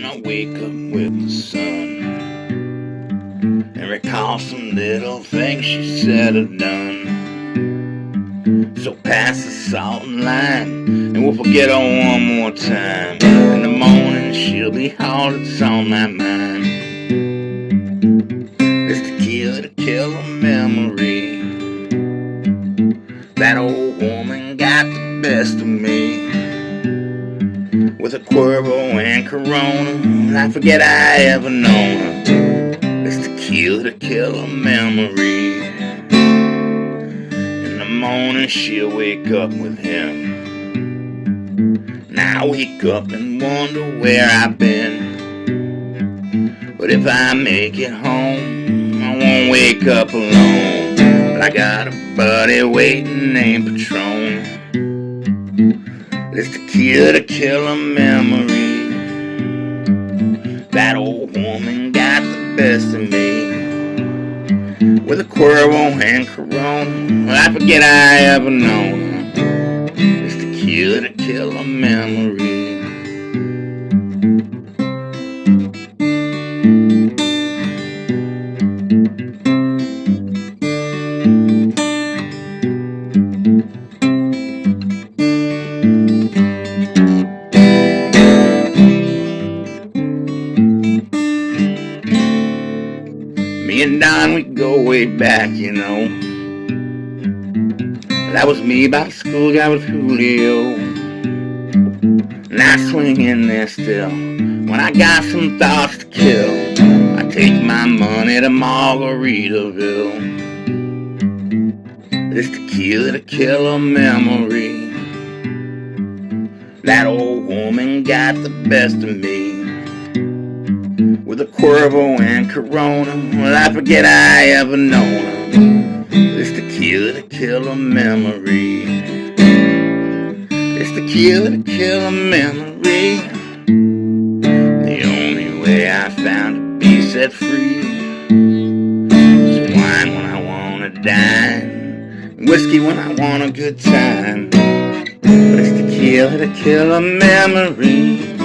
I wake up with the sun and recall some little things she said or done. So pass the salt and lime, and we'll forget her one more time. In the morning she'll be all that's on my mind. It's tequila to kill a memory. That old woman got the best of me. With a Cuervo and Corona, I forget I ever known her. It's tequila to kill a memory. In the morning she'll wake up with him. Now I wake up and wonder where I've been. But if I make it home, I won't wake up alone. But I got a buddy waiting named Patron. It's tequila to kill a memory. That old woman got the best of me. With a Cuervo and Corona, I forget I ever known her. It's tequila to kill a memory. Me and Don, we go way back, you know. That was me by the schoolyard with Julio. And I swing in there still when I got some thoughts to kill. I take my money to Margaritaville. It's tequila to kill a memory. That old woman got the best of me. With a Cuervo and Corona, well, I forget I ever known her. It's tequila to kill a memory. It's tequila to kill a memory. The only way I found to be set free is wine when I want to dine, whiskey when I want a good time. But it's tequila to kill a memory.